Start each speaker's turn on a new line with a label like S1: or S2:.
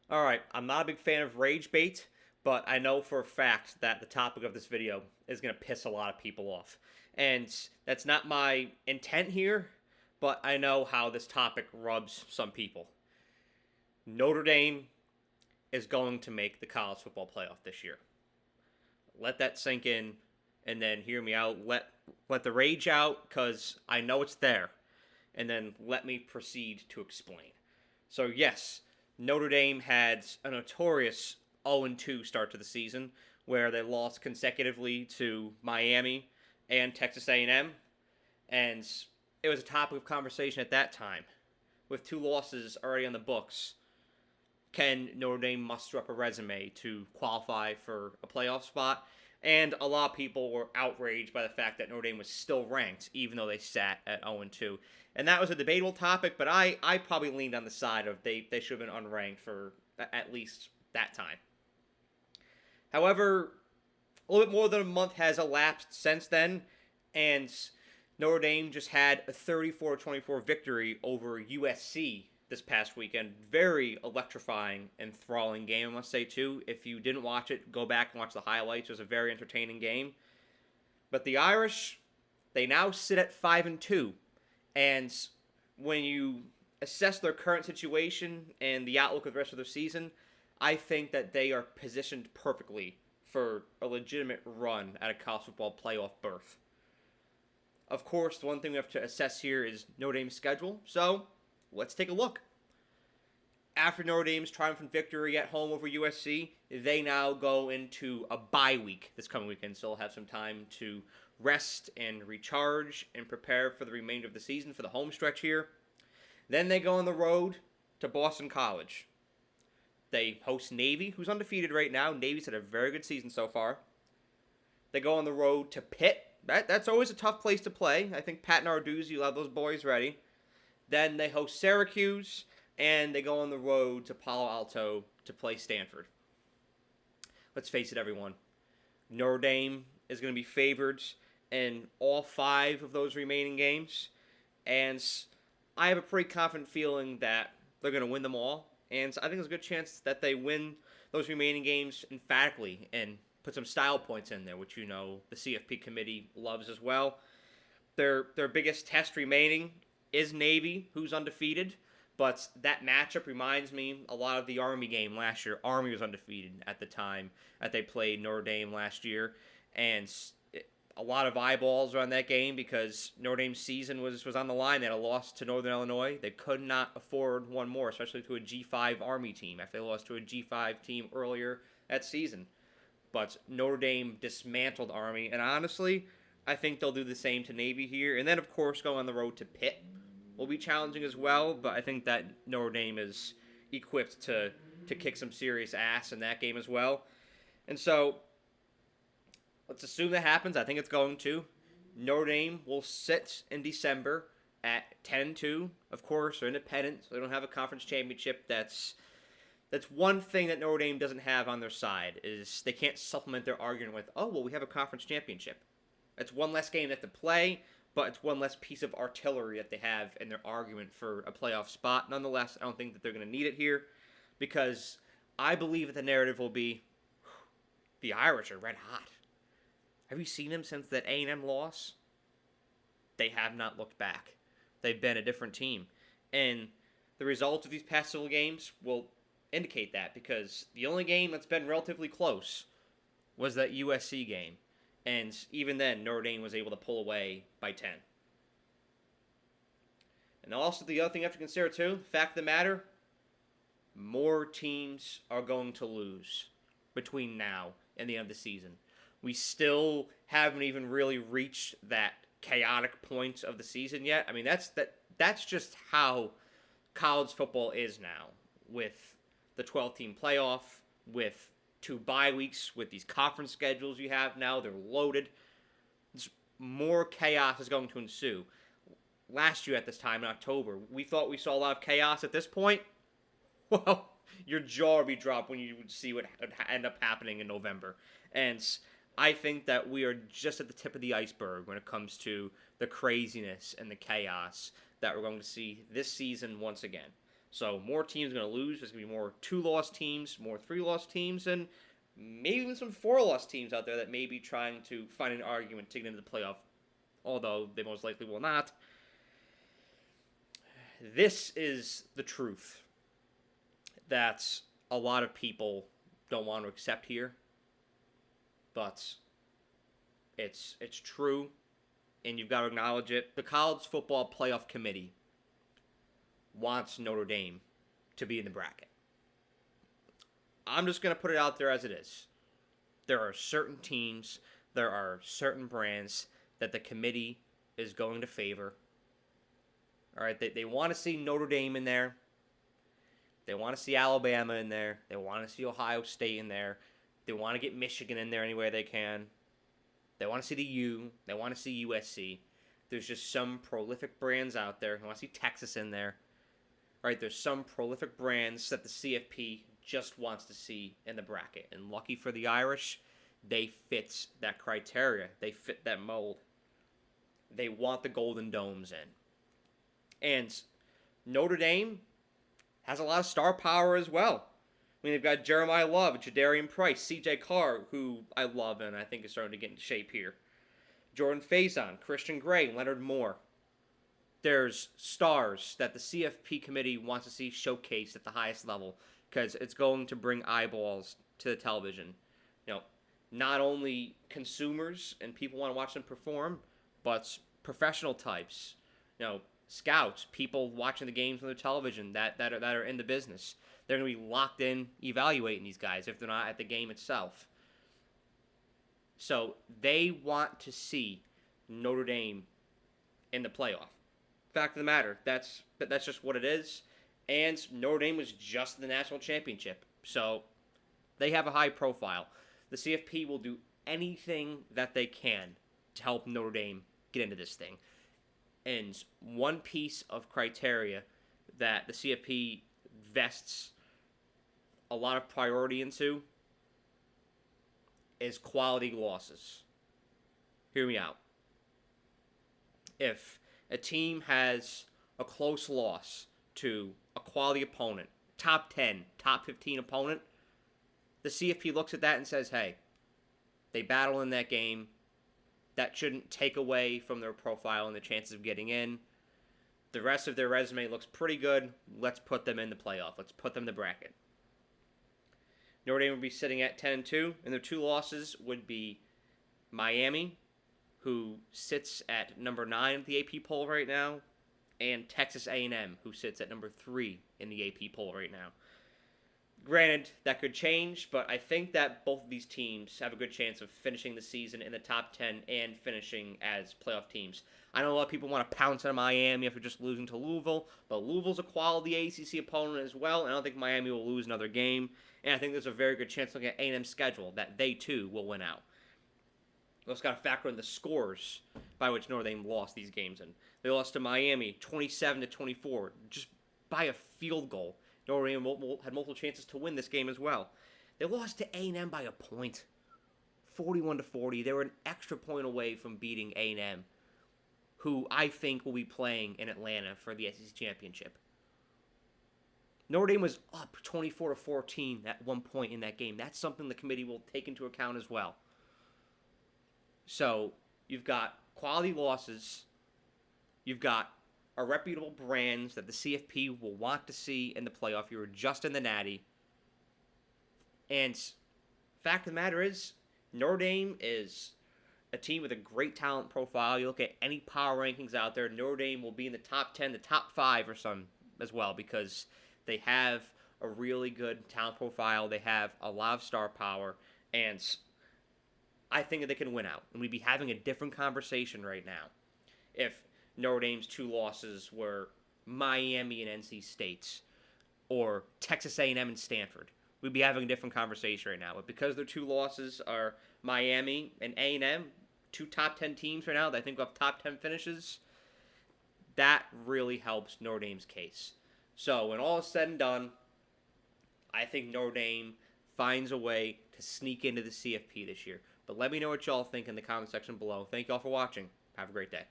S1: All right, I'm not a big fan of rage bait, but I know for a fact that the topic of this video is going to piss a lot of people off. And that's not my intent here, but I know how this topic rubs some people. Notre Dame is going to make the college football playoff this year. Let that sink in and then hear me out. Let the rage out cuz I know it's there. And then let me proceed to explain. So, yes, Notre Dame had a notorious 0-2 start to the season where they lost consecutively to Miami and Texas A&M, and it was a topic of conversation at that time. With two losses already on the books, can Notre Dame muster up a resume to qualify for a playoff spot? And a lot of people were outraged by the fact that Notre Dame was still ranked, even though they sat at 0-2. And that was a debatable topic, but I probably leaned on the side of they should have been unranked for at least that time. However, a little bit more than a month has elapsed since then, and Notre Dame just had a 34-24 victory over USC this past weekend. Very electrifying, enthralling game, I must say, too. If you didn't watch it, go back and watch the highlights. It was a very entertaining game. But the Irish, they now sit at 5-2. And when you assess their current situation and the outlook of the rest of their season, I think that they are positioned perfectly for a legitimate run at a college football playoff berth. Of course, the one thing we have to assess here is Notre Dame's schedule. So, let's take a look. After Notre Dame's triumphant victory at home over USC, they now go into a bye week this coming weekend, so they'll have some time to rest and recharge and prepare for the remainder of the season for the home stretch here. Then they go on the road to Boston College. They host Navy, who's undefeated right now. Navy's had a very good season so far. They go on the road to Pitt. That's always a tough place to play. I think Pat Narduzzi will have those boys ready. Then they host Syracuse, and they go on the road to Palo Alto to play Stanford. Let's face it, everyone. Notre Dame is going to be favored in all 5 of those remaining games, and I have a pretty confident feeling that they're going to win them all, and I think there's a good chance that they win those remaining games emphatically and put some style points in there, which the CFP committee loves as well. Their biggest test remaining is Navy, who's undefeated, but that matchup reminds me a lot of the Army game last year. Army was undefeated at the time that they played Notre Dame last year, and a lot of eyeballs were on that game because Notre Dame's season was on the line. They had a loss to Northern Illinois. They could not afford one more, especially to a G5 Army team after they lost to a G5 team earlier that season. But Notre Dame dismantled Army, and honestly, I think they'll do the same to Navy here. And then, of course, go on the road to Pitt will be challenging as well, but I think that Notre Dame is equipped to kick some serious ass in that game as well. And so, let's assume that happens. I think it's going to. Notre Dame will sit in December at 10-2. Of course, they're independent, so they don't have a conference championship. That's one thing that Notre Dame doesn't have on their side, is they can't supplement their argument with, oh, well, we have a conference championship. That's one less game they have to play, but it's one less piece of artillery that they have in their argument for a playoff spot. Nonetheless, I don't think that they're going to need it here, because I believe that the narrative will be, the Irish are red hot. Have you seen them since that A&M loss? They have not looked back. They've been a different team. And the results of these past several games will indicate that, because the only game that's been relatively close was that USC game. And even then, Notre Dame was able to pull away by 10. And also, the other thing you have to consider, too, the fact of the matter, more teams are going to lose between now and the end of the season. We still haven't even really reached that chaotic point of the season yet. I mean, that's just how college football is now, with the 12-team playoff, with 2 bye weeks, with these conference schedules you have now. They're loaded. More chaos is going to ensue. Last year at this time in October, we thought we saw a lot of chaos. At this point, well, your jaw would be dropped when you would see what would end up happening in November. And I think that we are just at the tip of the iceberg when it comes to the craziness and the chaos that we're going to see this season once again. So more teams are going to lose. There's going to be more 2-loss teams, more 3-loss teams, and maybe even some 4-loss teams out there that may be trying to find an argument to get into the playoff, although they most likely will not. This is the truth that a lot of people don't want to accept here, but it's true, and you've got to acknowledge it. The College Football Playoff Committee wants Notre Dame to be in the bracket. I'm just going to put it out there as it is. There are certain teams, there are certain brands that the committee is going to favor. All right, they want to see Notre Dame in there. They want to see Alabama in there. They want to see Ohio State in there. They want to get Michigan in there any way they can. They want to see the U. They want to see USC. There's just some prolific brands out there. They want to see Texas in there. All right, there's some prolific brands that the CFP just wants to see in the bracket. And lucky for the Irish, they fit that criteria. They fit that mold. They want the Golden Domes in. And Notre Dame has a lot of star power as well. I mean, they've got Jeremiah Love, Jadarian Price, C.J. Carr, who I love and I think is starting to get into shape here. Jordan Faison, Christian Gray, Leonard Moore. There's stars that the CFP committee wants to see showcased at the highest level because it's going to bring eyeballs to the television. You know, not only consumers and people want to watch them perform, but professional types, you know, scouts, people watching the games on their television that are in the business. They're going to be locked in evaluating these guys if they're not at the game itself. So they want to see Notre Dame in the playoff. Fact of the matter, that's just what it is. And Notre Dame was just in the national championship, so they have a high profile. The CFP will do anything that they can to help Notre Dame get into this thing. And one piece of criteria that the CFP vests a lot of priority into is quality losses. Hear me out. If a team has a close loss to a quality opponent, top 10, top 15 opponent, the CFP looks at that and says, hey, they battle in that game. That shouldn't take away from their profile and the chances of getting in. The rest of their resume looks pretty good. Let's put them in the playoff. Let's put them in the bracket. Notre Dame would be sitting at 10-2, and their 2 losses would be Miami, who sits at number 9 at the AP poll right now, and Texas A&M, who sits at number 3 in the AP poll right now. Granted, that could change, but I think that both of these teams have a good chance of finishing the season in the top 10 and finishing as playoff teams. I know a lot of people want to pounce on Miami after just losing to Louisville, but Louisville's a quality ACC opponent as well, and I don't think Miami will lose another game. And I think there's a very good chance looking at A&M's schedule that they too will win out. We also got to factor in the scores by which Notre Dame lost these games in. They lost to Miami 27-24, just by a field goal. Notre Dame had multiple chances to win this game as well. They lost to A&M by a point, 41-40. They were an extra point away from beating A&M, who I think will be playing in Atlanta for the SEC championship. Notre Dame was up 24-14 at one point in that game. That's something the committee will take into account as well. So you've got quality losses. You've got a reputable brands that the CFP will want to see in the playoff. You were just in the Natty. And fact of the matter is, Notre Dame is a team with a great talent profile. You look at any power rankings out there, Notre Dame will be in the top 10, the top 5 or some as well, because they have a really good talent profile. They have a lot of star power, and I think that they can win out. And we'd be having a different conversation right now if Notre Dame's 2 losses were Miami and NC State or Texas A&M and Stanford. We'd be having a different conversation right now. But because their 2 losses are Miami and A&M, 2 top 10 teams right now that I think will have top 10 finishes, that really helps Notre Dame's case. So when all is said and done, I think Notre Dame finds a way to sneak into the CFP this year. But let me know what y'all think in the comment section below. Thank y'all for watching. Have a great day.